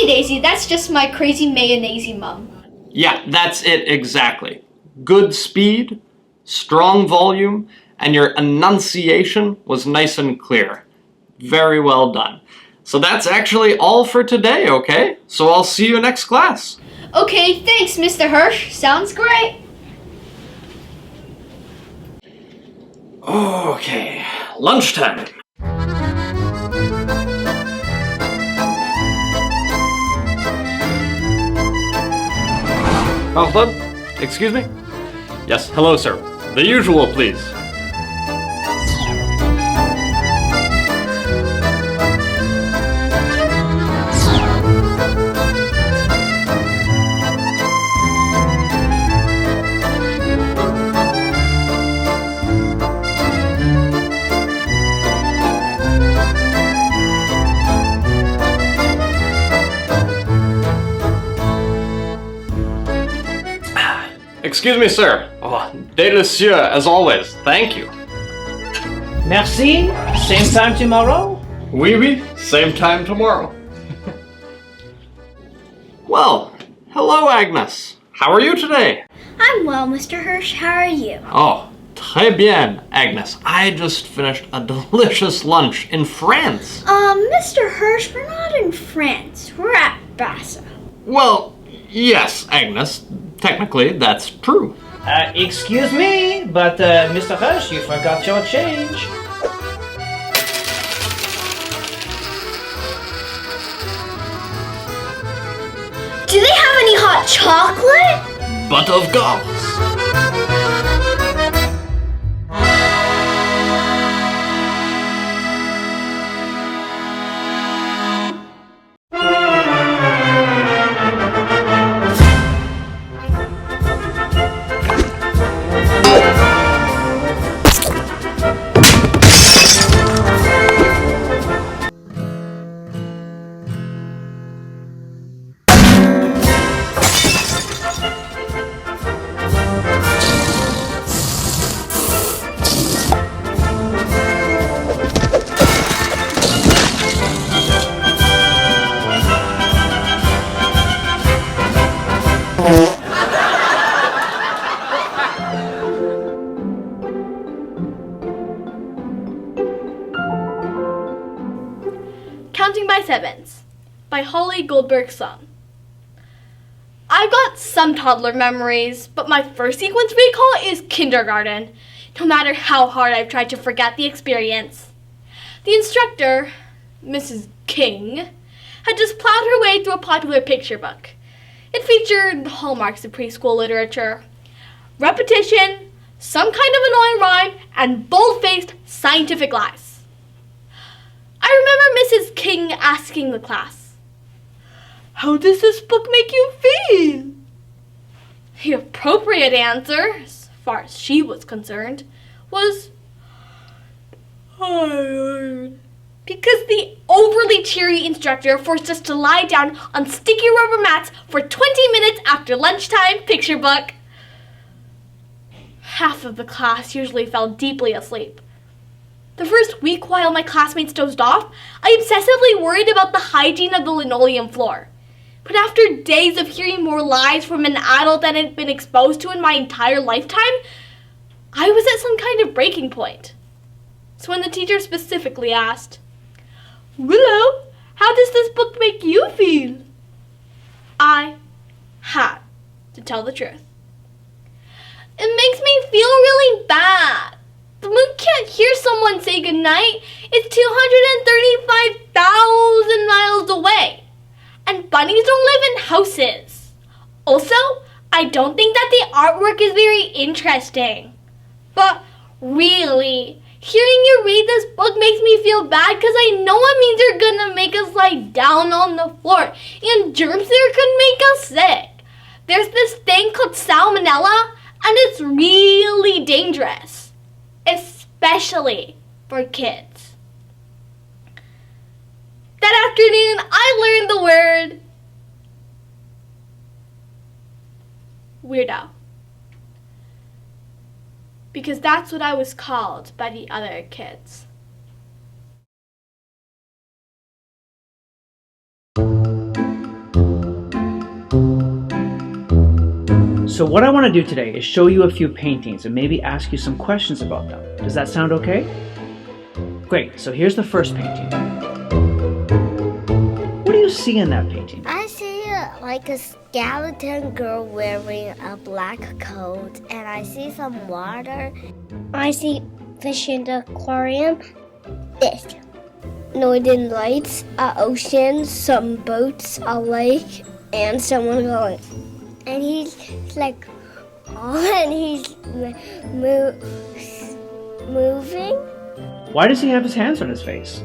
Hey Daisy, that's just my crazy mayonnaise mum. Yeah, that's it exactly. Good speed, strong volume, and your enunciation was nice and clear. Very well done. So that's actually all for today, okay? So I'll see you next class. Okay, thanks, Mr. Hirsch. Sounds great. Okay, lunchtime. Club? Excuse me? Yes, hello, sir. The usual, please. Excuse me, sir. Oh, délicieux, as always. Thank you. Merci. Same time tomorrow? Oui, oui. Same time tomorrow. Well, hello, Agnes. How are you today? I'm well, Mr. Hirsch. How are you? Oh, très bien, Agnes. I just finished a delicious lunch in France. Mr. Hirsch, we're not in France. We're at Bassa. Well, yes, Agnes. Technically, that's true. Excuse me, but Mr. Hirsch, you forgot your change. Do they have any hot chocolate? But of course. Counting by Sevens by Holly Goldberg Song. I've got some toddler memories, but my first sequence recall is kindergarten, no matter how hard I've tried to forget the experience. The instructor, Mrs. King, had just plowed her way through a popular picture book. It featured hallmarks of preschool literature: repetition, some kind of annoying rhyme, and bold-faced scientific lies. I remember Mrs. King asking the class, "How does this book make you feel?" The appropriate answer, as far as she was concerned, was tired. Because the overly cheery instructor forced us to lie down on sticky rubber mats for 20 minutes after lunchtime picture book. Half of the class usually fell deeply asleep. The first week, while my classmates dozed off, I obsessively worried about the hygiene of the linoleum floor. But after days of hearing more lies from an adult than I'd been exposed to in my entire lifetime, I was at some kind of breaking point. So when the teacher specifically asked, "Willow, how does this book make you feel?" I had to tell the truth. It makes me feel really bad. The moon can't hear someone say goodnight. It's 235,000 miles away. And bunnies don't live in houses. Also, I don't think that the artwork is very interesting. But really, hearing you read this book makes me feel bad because I know it means you're gonna make us lie down on the floor, and germs there could make us sick. There's this thing called salmonella, and it's really dangerous, especially for kids. That afternoon, I learned the word weirdo. Because that's what I was called by the other kids. So what I want to do today is show you a few paintings and maybe ask you some questions about them. Does that sound okay? Great, so here's the first painting. What do you see in that painting? I see like a skeleton girl wearing a black coat, and I see some water. I see fish in the aquarium. This. Northern Lights, an ocean, some boats, a lake, and someone going. And he's like, and he's moving. Why does he have his hands on his face?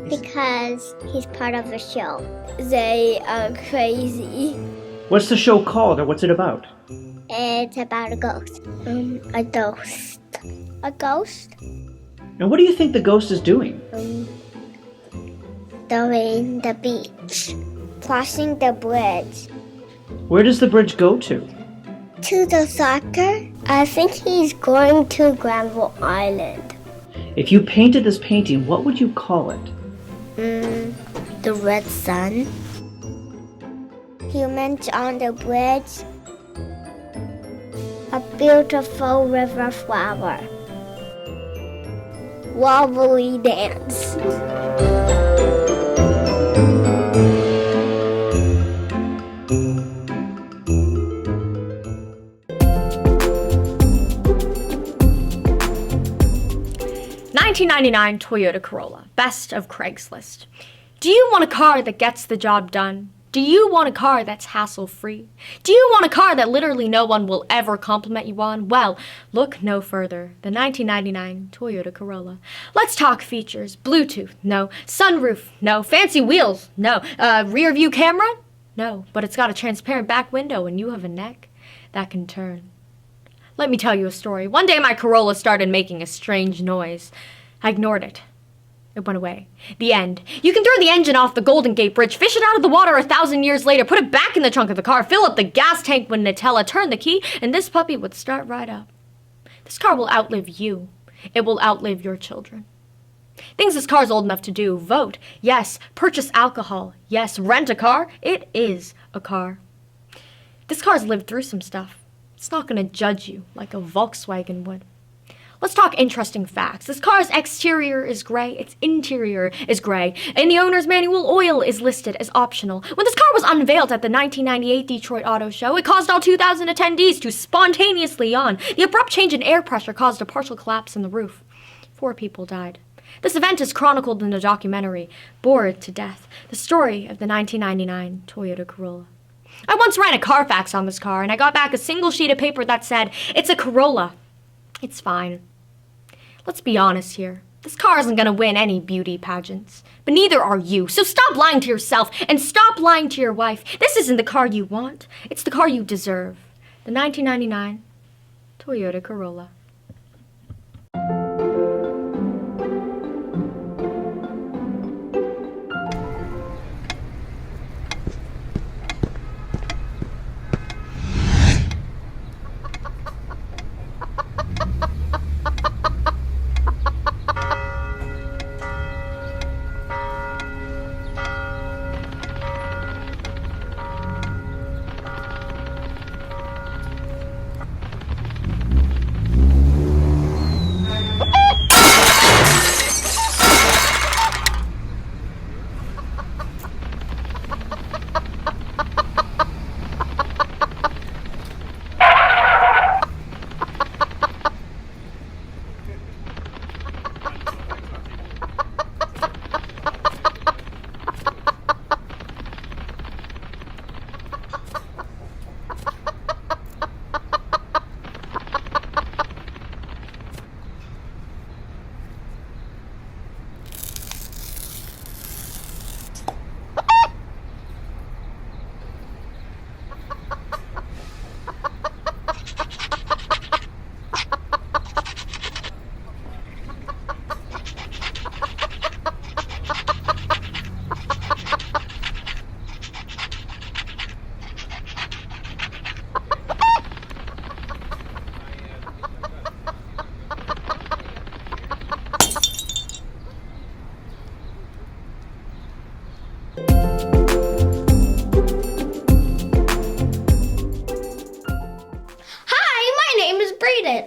Because he's part of a show. They are crazy. What's the show called, or what's it about? It's about a ghost. A ghost. A ghost? And what do you think the ghost is doing? Doing the beach. Crossing the bridge. Where does the bridge go to? To the soccer? I think he's going to Granville Island. If you painted this painting, what would you call it? The red sun. Humans on the bridge. A beautiful river flower. Wobbly dance. $19.99 Toyota Corolla, best of Craigslist. Do you want a car that gets the job done? Do you want a car that's hassle-free? Do you want a car that literally no one will ever compliment you on? Well, look no further. The 1999 Toyota Corolla. Let's talk features. Bluetooth? No. Sunroof? No. Fancy wheels? No. Rear view camera? No. But it's got a transparent back window and you have a neck that can turn. Let me tell you a story. One day my Corolla started making a strange noise. I ignored it. It went away. The end. You can throw the engine off the Golden Gate Bridge, fish it out of the water 1,000 years later, put it back in the trunk of the car, fill up the gas tank with Nutella, turn the key, and this puppy would start right up. This car will outlive you. It will outlive your children. Things this car's old enough to do. Vote. Yes. Purchase alcohol. Yes. Rent a car. It is a car. This car's lived through some stuff. It's not going to judge you like a Volkswagen would. Let's talk interesting facts. This car's exterior is gray, its interior is gray, and the owner's manual oil is listed as optional. When this car was unveiled at the 1998 Detroit Auto Show, it caused all 2,000 attendees to spontaneously yawn. The abrupt change in air pressure caused a partial collapse in the roof. 4 people died. This event is chronicled in the documentary, Bored to Death, the story of the 1999 Toyota Corolla. I once ran a Carfax on this car, and I got back a single sheet of paper that said, "It's a Corolla. It's fine." Let's be honest here. This car isn't going to win any beauty pageants, but neither are you. So stop lying to yourself and stop lying to your wife. This isn't the car you want. It's the car you deserve. The 1999 Toyota Corolla.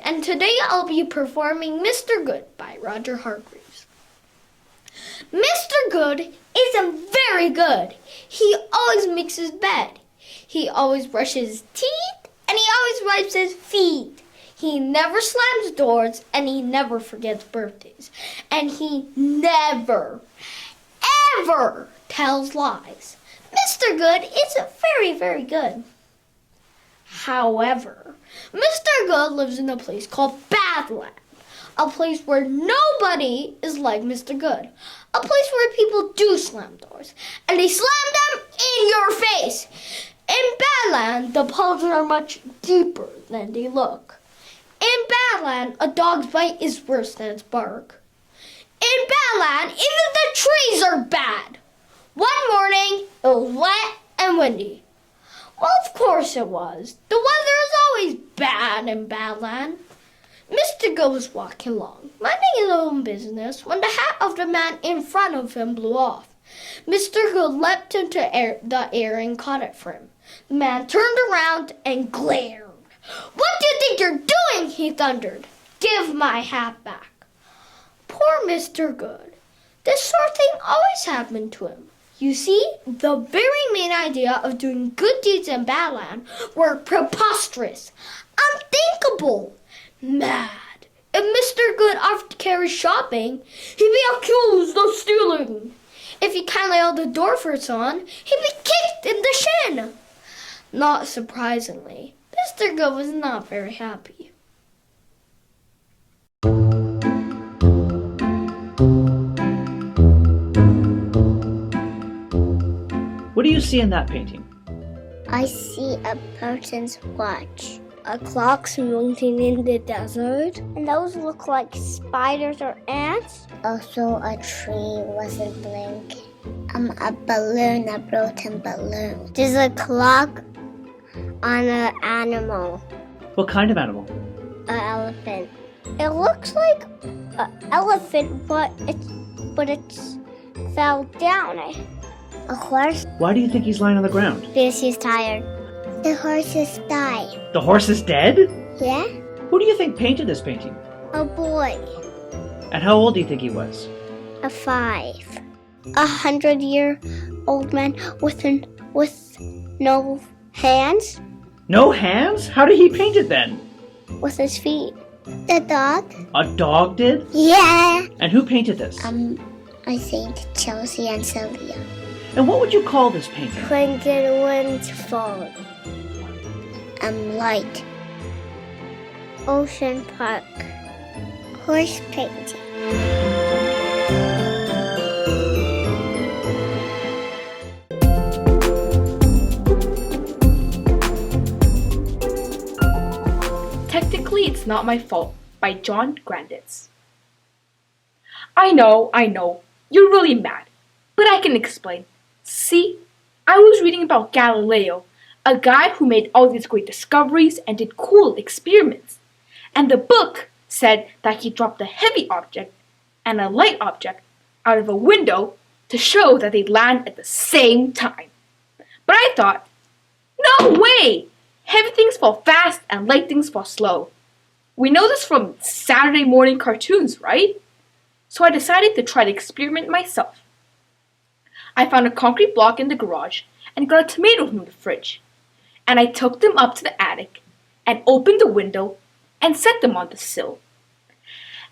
and today I'll be performing Mr. Good by Roger Hargreaves. Mr. Good isn't very good. He always makes his bed. He always brushes his teeth, and he always wipes his feet. He never slams doors, and he never forgets birthdays. And he never, ever tells lies. Mr. Good isn't very, very good. However, Mr. Good lives in a place called Badland, a place where nobody is like Mr. Good, a place where people do slam doors, and they slam them in your face. In Badland, the puddles are much deeper than they look. In Badland, a dog's bite is worse than its bark. In Badland, even the trees are bad. One morning, it was wet and windy. Well, of course it was. The weather is always bad in Badland. Mr. Good was walking along, minding his own business, when the hat of the man in front of him blew off. Mr. Good leapt into the air and caught it for him. The man turned around and glared. "What do you think you're doing?" he thundered. "Give my hat back." Poor Mr. Good. This sort of thing always happened to him. You see, the very main idea of doing good deeds in Badland were preposterous, unthinkable, mad. If Mr. Good offered to carry shopping, he'd be accused of stealing. If he kindly held the door for someone, he'd be kicked in the shin. Not surprisingly, Mr. Good was not very happy. What do you see in that painting? I see a person's watch. A clock's moving in the desert. And those look like spiders or ants. Also a tree wasn't blinking. A balloon, a broken balloon. There's a clock on an animal. What kind of animal? An elephant. It looks like an elephant, but it's fell down. A horse? Why do you think he's lying on the ground? Because he's tired. The horses died. The horse is dead? Yeah? Who do you think painted this painting? A boy. And how old do you think he was? 5. 100-year-old man with no hands. No hands? How did he paint it then? With his feet. The dog? A dog did? Yeah. And who painted this? I think Chelsea and Sylvia. And what would you call this painting? Twinkle winds fall. Light. Ocean Park. Horse painting. Technically, It's Not My Fault by John Grandis. I know, you're really mad, but I can explain. See, I was reading about Galileo, a guy who made all these great discoveries and did cool experiments. And the book said that he dropped a heavy object and a light object out of a window to show that they'd land at the same time. But I thought, no way! Heavy things fall fast and light things fall slow. We know this from Saturday morning cartoons, right? So I decided to try the experiment myself. I found a concrete block in the garage and got a tomato from the fridge. And I took them up to the attic and opened the window and set them on the sill.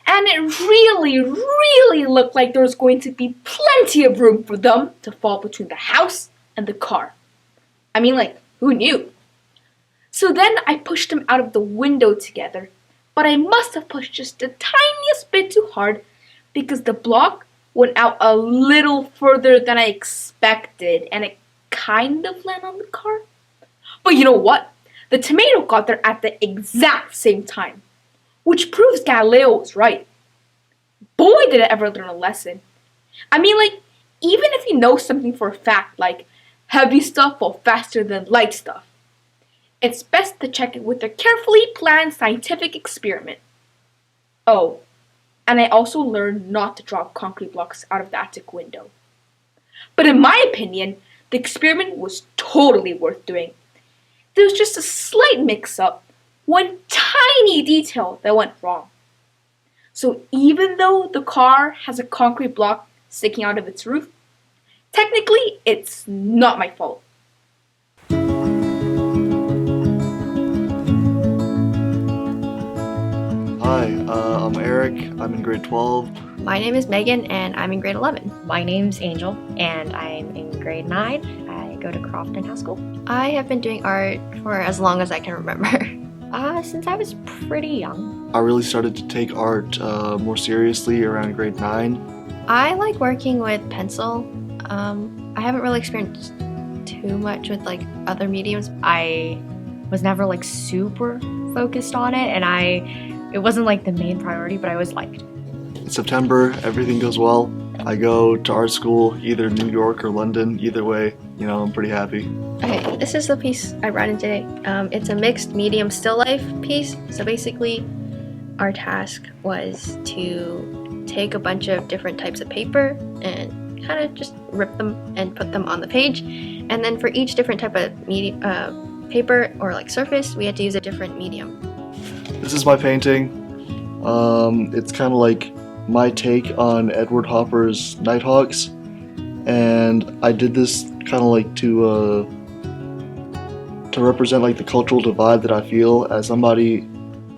And it really looked like there was going to be plenty of room for them to fall between the house and the car. I mean, who knew? So then I pushed them out of the window together, but I must have pushed just the tiniest bit too hard because the block went out a little further than I expected, and it kind of landed on the car. But you know what? The tomato got there at the exact same time, which proves Galileo was right. Boy, did I ever learn a lesson. I mean, even if you know something for a fact, like heavy stuff fall faster than light stuff, it's best to check it with a carefully planned scientific experiment. Oh, and I also learned not to drop concrete blocks out of the attic window. But in my opinion, the experiment was totally worth doing. There was just a slight mix-up, one tiny detail that went wrong. So even though the car has a concrete block sticking out of its roof, technically it's not my fault. Hi, I'm Eric. I'm in grade 12. My name is Megan and I'm in grade 11. My name's Angel and I'm in grade 9. I go to Crofton High School. I have been doing art for as long as I can remember. Since I was pretty young. I really started to take art more seriously around grade 9. I like working with pencil. I haven't really experienced too much with like other mediums. I was never like super focused on it, and it wasn't like the main priority, but I always liked. In September, everything goes well. I go to art school, either New York or London. Either way, I'm pretty happy. Okay, this is the piece I brought in today. It's a mixed medium still life piece. So basically, our task was to take a bunch of different types of paper and kind of just rip them and put them on the page. And then for each different type of paper or like surface, we had to use a different medium. This is my painting. It's kind of like my take on Edward Hopper's Nighthawks, and I did this kind of like to represent like the cultural divide that I feel as somebody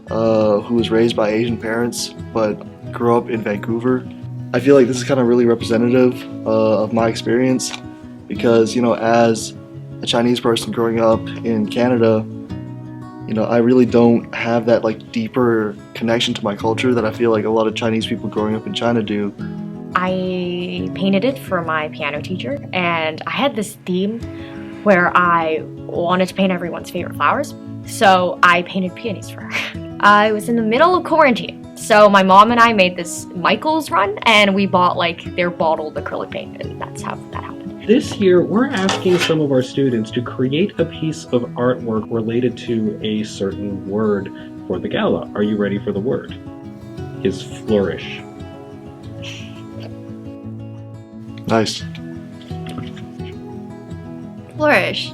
who was raised by Asian parents but grew up in Vancouver. I feel like this is kind of really representative of my experience because, as a Chinese person growing up in Canada, I really don't have that like deeper connection to my culture that I feel like a lot of Chinese people growing up in China do. I painted it for my piano teacher, and I had this theme where I wanted to paint everyone's favorite flowers, so I painted peonies for her. I was in the middle of quarantine, so my mom and I made this Michael's run, and we bought like their bottled acrylic paint, and that's how that happened. This year, we're asking some of our students to create a piece of artwork related to a certain word for the gala. Are you ready for the word? Is flourish. Nice. Flourish.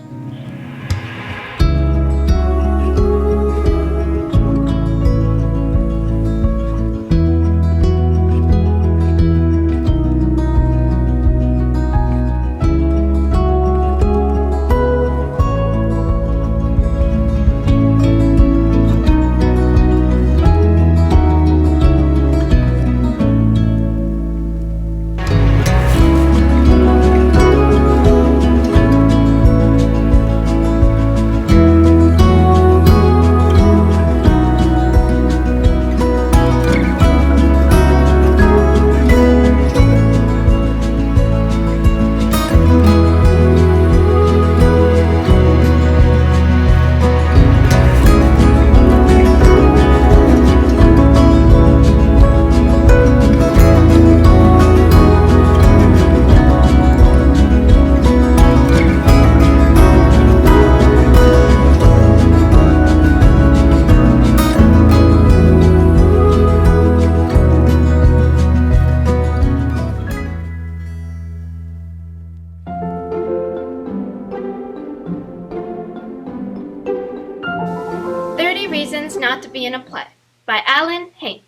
Reasons Not to Be in a Play by Alan Hain.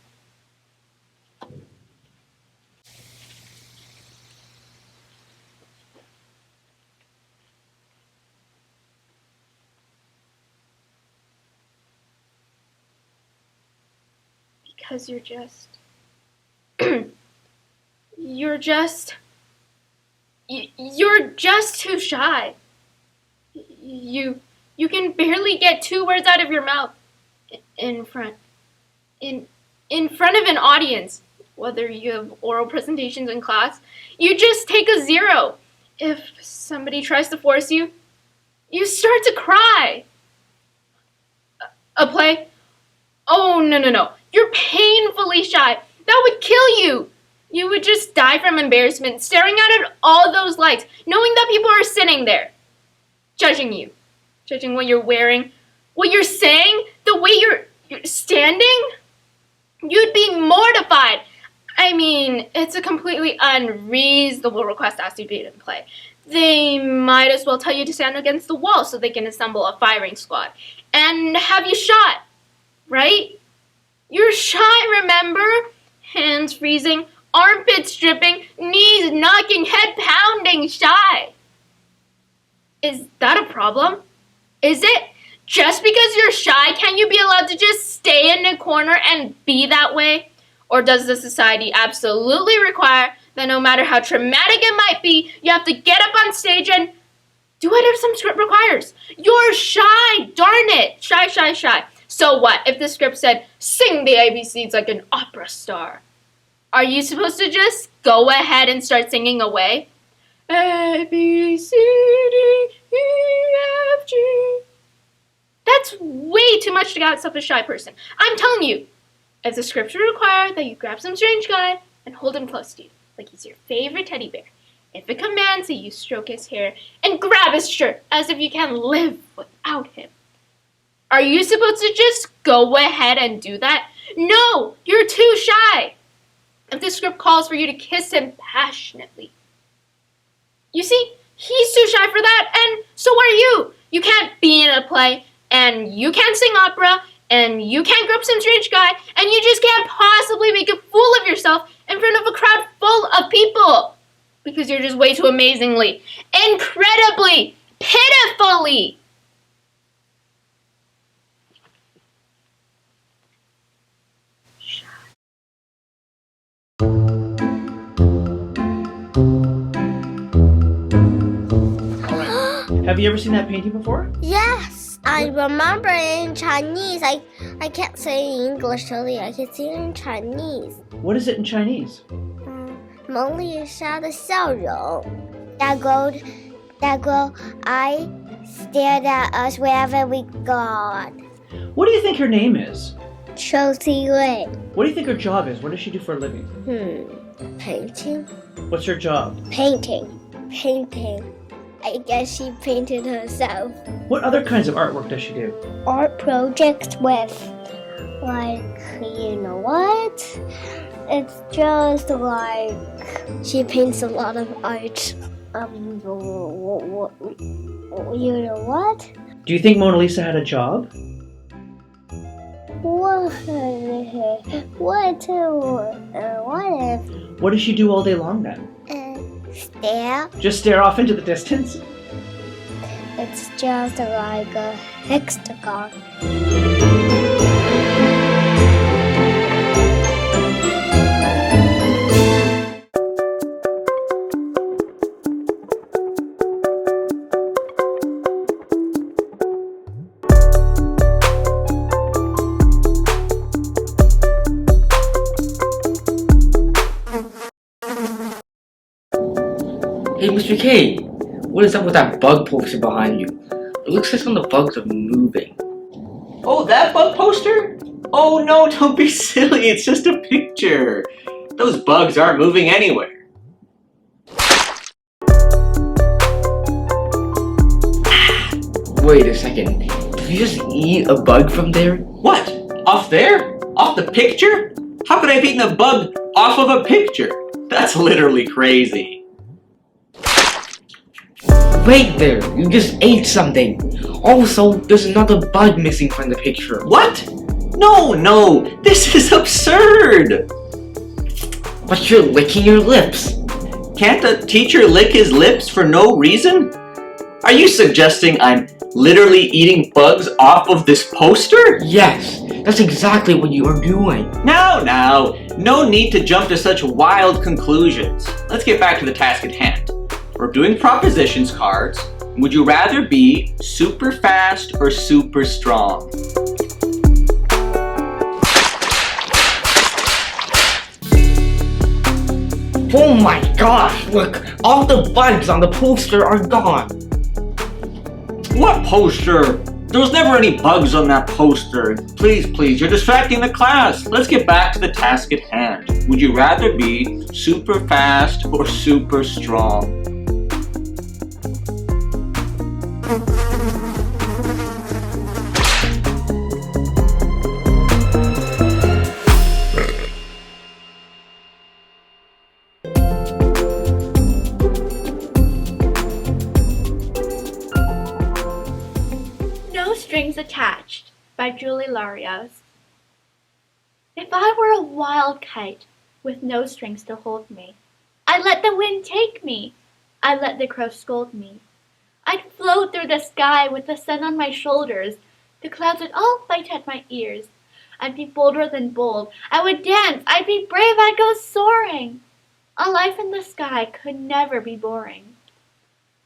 Because you're just you're just too shy. You can barely get 2 words out of your mouth in front of an audience. Whether you have oral presentations in class, you just take a 0. If somebody tries to force you, you start to cry. A play? Oh, no. You're painfully shy. That would kill you. You would just die from embarrassment, staring out at all those lights, knowing that people are sitting there, judging you, judging what you're wearing, what you're saying, the way you're standing. You'd be mortified. I mean, it's a completely unreasonable request to ask you to be in play. They might as well tell you to stand against the wall so they can assemble a firing squad and have you shot. right? You're shy, remember? Hands freezing, armpits dripping, knees knocking, head pounding, shy. Is that a problem? Is it? Just because you're shy, can you be allowed to just stay in a corner and be that way? Or does the society absolutely require that no matter how traumatic it might be, you have to get up on stage and do whatever some script requires? You're shy, darn it. Shy, shy, shy. So what if the script said, sing the ABCs like an opera star? Are you supposed to just go ahead and start singing away? A, B, C, D, E, F, G. That's way too much to get out of a shy person. I'm telling you, if the script would require that you grab some strange guy and hold him close to you, like he's your favorite teddy bear. If it commands that you stroke his hair and grab his shirt as if you can't live without him. Are you supposed to just go ahead and do that? No, you're too shy. If the script calls for you to kiss him passionately. You see, he's too shy for that, and so are you. You can't be in a play, and you can't sing opera, and you can't grab some strange guy, and you just can't possibly make a fool of yourself in front of a crowd full of people. Because you're just way too amazingly, incredibly, pitifully. Have you ever seen that painting before? Yes, I remember it in Chinese. I can't say in English totally. I can say it in Chinese. What is it in Chinese? 蒙丽莎的笑容. That girl, I stared at us wherever we got. What do you think her name is? Chelsea Lin. What do you think her job is? What does she do for a living? Painting. What's her job? Painting. I guess she painted herself. What other kinds of artwork does she do? Art projects with, like, you know what? It's just like she paints a lot of art. You know what? Do you think Mona Lisa had a job? What if? What does she do all day long then? Stare. Just stare off into the distance? It's just like a hexagon. Hey, Mr. K, what is up with that bug poster behind you? It looks like some of the bugs are moving. Oh, that bug poster? Oh no, don't be silly, it's just a picture. Those bugs aren't moving anywhere. Wait a second, did you just eat a bug from there? What? Off there? Off the picture? How could I have eaten a bug off of a picture? That's literally crazy. Wait there, you just ate something. Also, there's another bug missing from the picture. What? No, this is absurd. But you're licking your lips. Can't a teacher lick his lips for no reason? Are you suggesting I'm literally eating bugs off of this poster? Yes, that's exactly what you are doing. Now, no need to jump to such wild conclusions. Let's get back to the task at hand. We're doing propositions cards. Would you rather be super fast or super strong? Oh my gosh, look, all the bugs on the poster are gone. What poster? There was never any bugs on that poster. Please, you're distracting the class. Let's get back to the task at hand. Would you rather be super fast or super strong? No Strings Attached by Julie Larios. If I were a wild kite with no strings to hold me, I'd let the wind take me. I'd let the crow scold me. I'd float through the sky with the sun on my shoulders. The clouds would all fight at my ears. I'd be bolder than bold. I would dance. I'd be brave. I'd go soaring. A life in the sky could never be boring.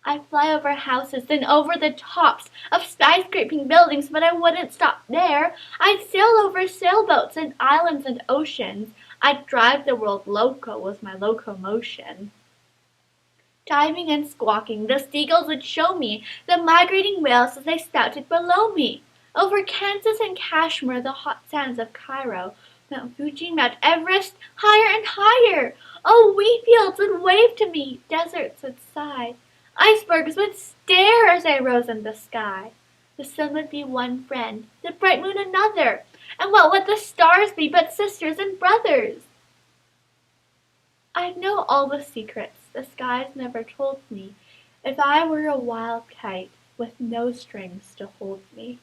I'd fly over houses, then over the tops of skyscraping buildings, but I wouldn't stop there. I'd sail over sailboats and islands and oceans. I'd drive the world loco with my locomotion. Diving and squawking, the seagulls would show me the migrating whales as they spouted below me. Over Kansas and Kashmir, the hot sands of Cairo, Mount Fuji, Mount Everest, higher and higher. Oh, wheat fields would wave to me, deserts would sigh. Icebergs would stare as I rose in the sky. The sun would be one friend, the bright moon another. And what would the stars be but sisters and brothers? I'd know all the secrets the skies never told me if I were a wild kite with no strings to hold me.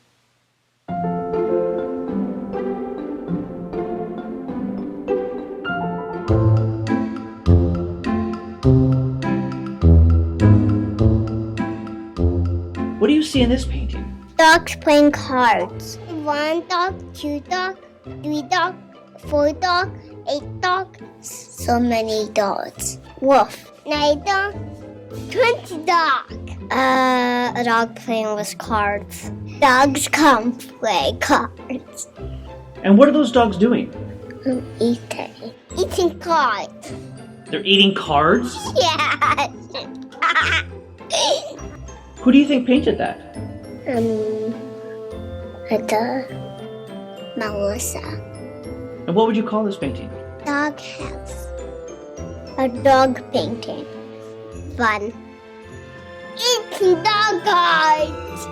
What do you see in this painting? Dogs playing cards. 1 dog, 2 dog, 3 dog, 4 dog, 8 dog. So many dogs. Wolf. 9 dog, 20 dog. A dog playing with cards. Dogs come play cards. And what are those dogs doing? Eating. Eating cards. They're eating cards? Yes. Who do you think painted that? Melissa. And what would you call this painting? Dog house. A dog painting. Fun. Eating dog cards.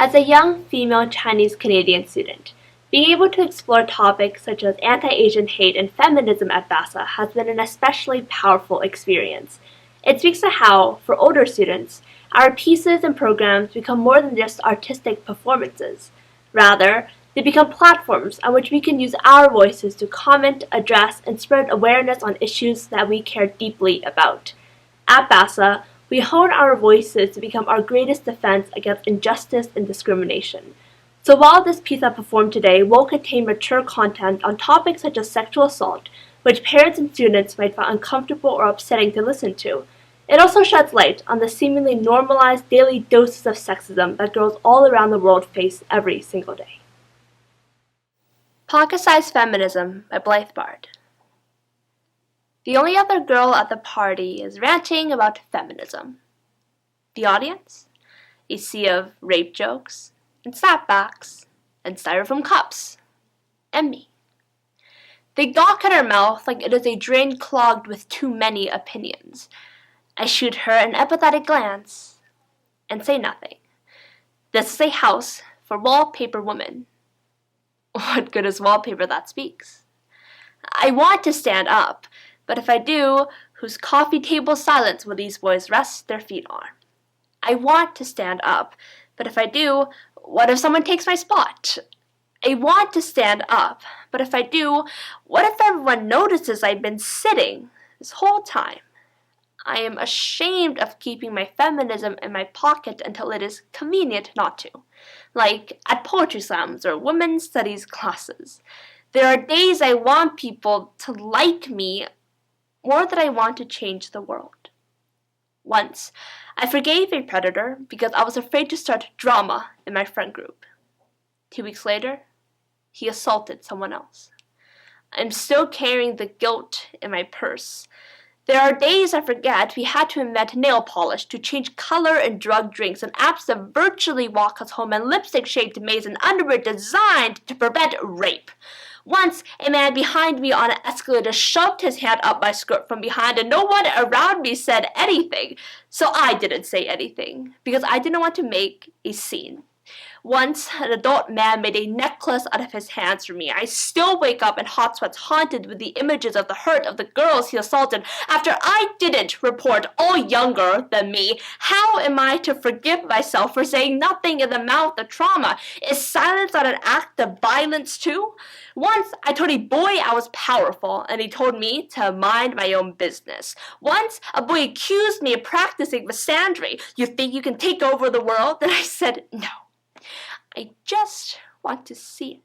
As a young female Chinese Canadian student, being able to explore topics such as anti-Asian hate and feminism at BASA has been an especially powerful experience. It speaks to how, for older students, our pieces and programs become more than just artistic performances. Rather, they become platforms on which we can use our voices to comment, address, and spread awareness on issues that we care deeply about. At BASA, we hone our voices to become our greatest defense against injustice and discrimination. So while this piece I performed today will contain mature content on topics such as sexual assault, which parents and students might find uncomfortable or upsetting to listen to, it also sheds light on the seemingly normalized daily doses of sexism that girls all around the world face every single day. Pocket-Sized Feminism by Blythe Bard. The only other girl at the party is ranting about feminism. The audience? A sea of rape jokes, and snapbacks, and styrofoam cups, and me. They gawk at her mouth like it is a drain clogged with too many opinions. I shoot her an empathetic glance, and say nothing. This is a house for wallpaper women. What good is wallpaper that speaks? I want to stand up, but if I do, whose coffee table silence will these boys rest their feet on? I want to stand up, but if I do, what if someone takes my spot? I want to stand up, but if I do, what if everyone notices I've been sitting this whole time? I am ashamed of keeping my feminism in my pocket until it is convenient not to, like at poetry slams or women's studies classes. There are days I want people to like me more than I want to change the world. Once, I forgave a predator because I was afraid to start drama in my friend group. 2 weeks later, he assaulted someone else. I'm still carrying the guilt in my purse. There are days I forget we had to invent nail polish to change color in drug drinks and apps that virtually walk us home and lipstick-shaped maze and underwear designed to prevent rape. Once, a man behind me on an escalator shoved his hand up my skirt from behind and no one around me said anything. So I didn't say anything because I didn't want to make a scene. Once, an adult man made a necklace out of his hands for me. I still wake up in hot sweats, haunted with the images of the hurt of the girls he assaulted after I didn't report, all younger than me. How am I to forgive myself for saying nothing in the mouth of trauma? Is silence not an act of violence too? Once, I told a boy I was powerful, and he told me to mind my own business. Once, a boy accused me of practicing misandry. You think you can take over the world? And I said, no. I just want to see it.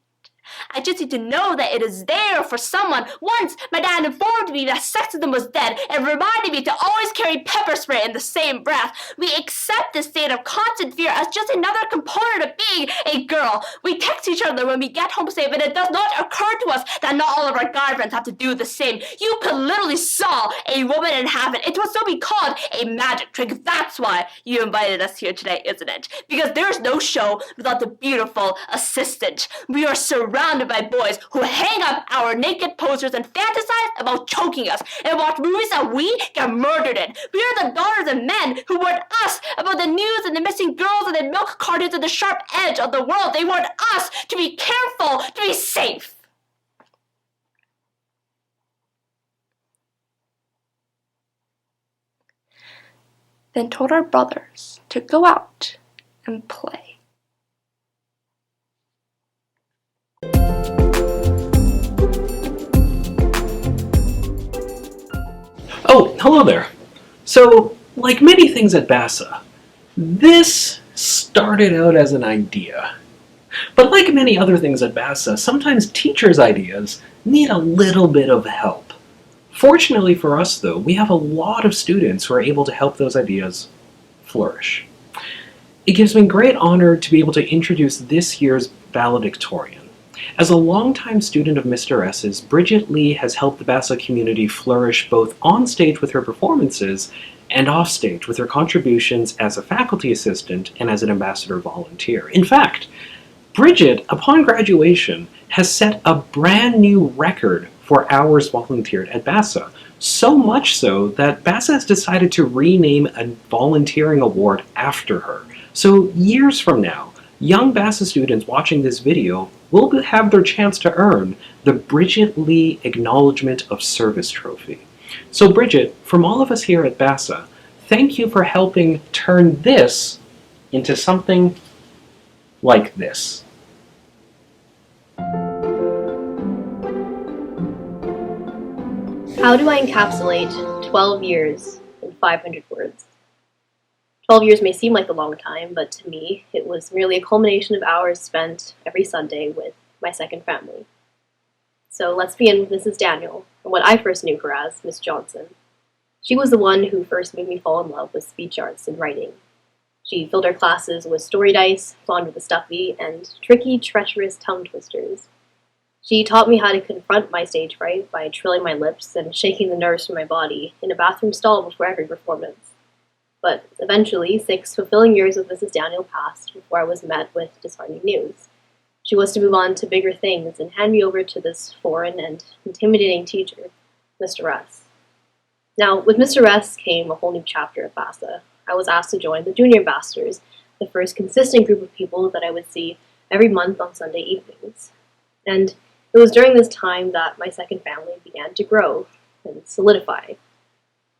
I just need to know that it is there for someone. Once, my dad informed me that sexism was dead and reminded me to always carry pepper spray in the same breath. We accept this state of constant fear as just another component of being a girl. We text each other when we get home safe, and it does not occur to us that not all of our guy friends have to do the same. You could literally saw a woman in heaven. It would still be called a magic trick. That's why you invited us here today, isn't it? Because there's no show without the beautiful assistant. We are surrounded by boys who hang up our naked posters and fantasize about choking us and watch movies that we get murdered in. We are the daughters of men who warned us about the news and the missing girls and the milk cartons at the sharp edge of the world. They warned us to be careful, to be safe. Then told our brothers to go out and play. Oh, hello there. So, like many things at BASA, this started out as an idea. But like many other things at BASA, sometimes teachers' ideas need a little bit of help. Fortunately for us, though, we have a lot of students who are able to help those ideas flourish. It gives me great honor to be able to introduce this year's valedictorian. As a longtime student of Mr. S's, Bridget Lee has helped the BASA community flourish both on stage with her performances and off stage with her contributions as a faculty assistant and as an ambassador volunteer. In fact, Bridget, upon graduation, has set a brand new record for hours volunteered at BASA. So much so that BASA has decided to rename a volunteering award after her. So years from now, young BASA students watching this video will have their chance to earn the Bridget Lee Acknowledgement of Service Trophy. So Bridget, from all of us here at BASA, thank you for helping turn this into something like this. How do I encapsulate 12 years in 500 words? 12 years may seem like a long time, but to me, it was merely a culmination of hours spent every Sunday with my second family. So let's begin with Mrs. Daniel, and what I first knew her as, Miss Johnson. She was the one who first made me fall in love with speech arts and writing. She filled our classes with story dice, fond of the stuffy, and tricky, treacherous tongue twisters. She taught me how to confront my stage fright by trilling my lips and shaking the nerves from my body in a bathroom stall before every performance. But eventually, 6 fulfilling years with Mrs. Daniel passed before I was met with disheartening news. She was to move on to bigger things and hand me over to this foreign and intimidating teacher, Mr. S. Now, with Mr. S came a whole new chapter of BASA. I was asked to join the Junior Ambassadors, the first consistent group of people that I would see every month on Sunday evenings. And it was during this time that my second family began to grow and solidify.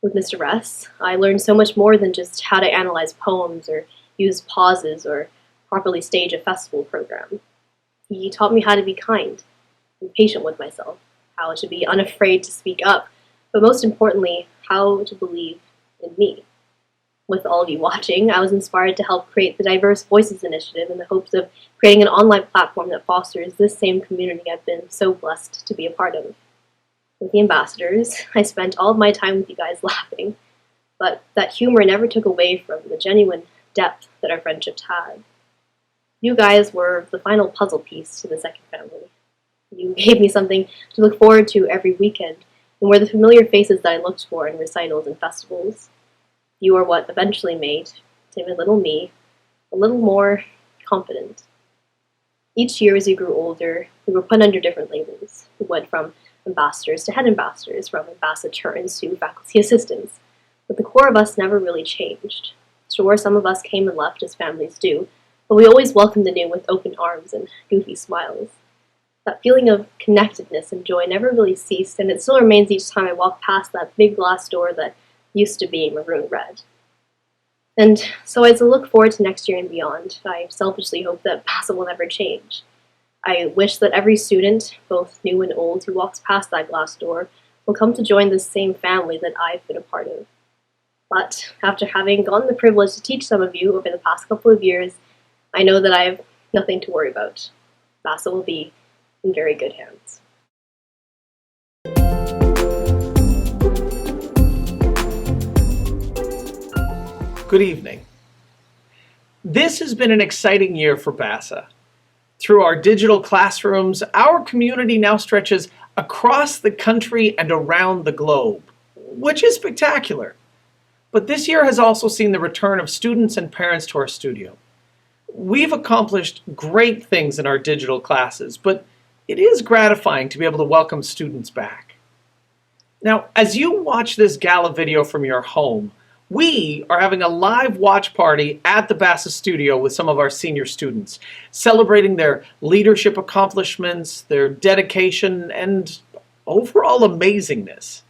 With Mr. S, I learned so much more than just how to analyze poems or use pauses or properly stage a festival program. He taught me how to be kind and patient with myself, how to be unafraid to speak up, but most importantly, how to believe in me. With all of you watching, I was inspired to help create the Diverse Voices Initiative in the hopes of creating an online platform that fosters this same community I've been so blessed to be a part of. With the ambassadors, I spent all of my time with you guys laughing, but that humor never took away from the genuine depth that our friendships had. You guys were the final puzzle piece to the second family. You gave me something to look forward to every weekend, and were the familiar faces that I looked for in recitals and festivals. You are what eventually made timid little me a little more confident. Each year as you grew older, we were put under different labels. We went from ambassadors to head ambassadors, from ambassadors to faculty assistants. But the core of us never really changed. Sure, some of us came and left as families do, but we always welcomed the new with open arms and goofy smiles. That feeling of connectedness and joy never really ceased, and it still remains each time I walk past that big glass door that used to be maroon red. And so as I look forward to next year and beyond, I selfishly hope that BASA will never change. I wish that every student, both new and old, who walks past that glass door will come to join this same family that I've been a part of. But after having gotten the privilege to teach some of you over the past couple of years, I know that I have nothing to worry about. BASA will be in very good hands. Good evening. This has been an exciting year for BASA. Through our digital classrooms, our community now stretches across the country and around the globe, which is spectacular. But this year has also seen the return of students and parents to our studio. We've accomplished great things in our digital classes, but it is gratifying to be able to welcome students back. Now, as you watch this Gala video from your home, we are having a live watch party at the BASA studio with some of our senior students, celebrating their leadership accomplishments, their dedication, and overall amazingness.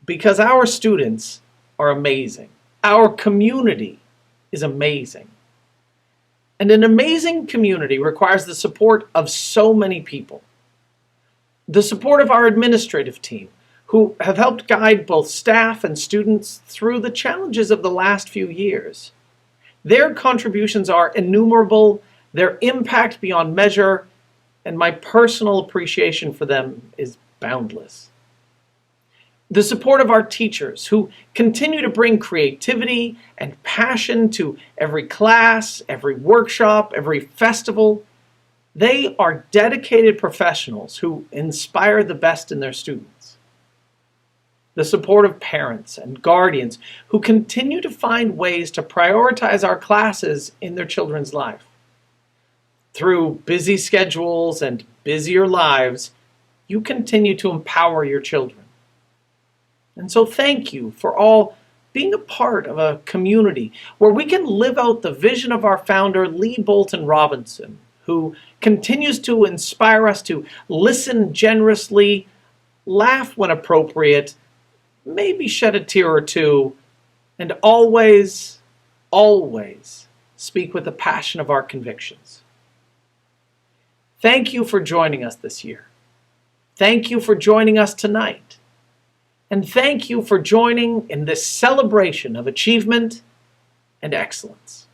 Because our students are amazing. Our community is amazing. And an amazing community requires the support of so many people. The support of our administrative team, who have helped guide both staff and students through the challenges of the last few years. Their contributions are innumerable, their impact beyond measure, and my personal appreciation for them is boundless. The support of our teachers, who continue to bring creativity and passion to every class, every workshop, every festival. They are dedicated professionals who inspire the best in their students. The support of parents and guardians who continue to find ways to prioritize our classes in their children's life. Through busy schedules and busier lives, you continue to empower your children. And so thank you for all being a part of a community where we can live out the vision of our founder, Lee Bolton Robinson, who continues to inspire us to listen generously, laugh when appropriate, maybe shed a tear or two, and always, always speak with the passion of our convictions. Thank you for joining us this year. Thank you for joining us tonight. And thank you for joining in this celebration of achievement and excellence.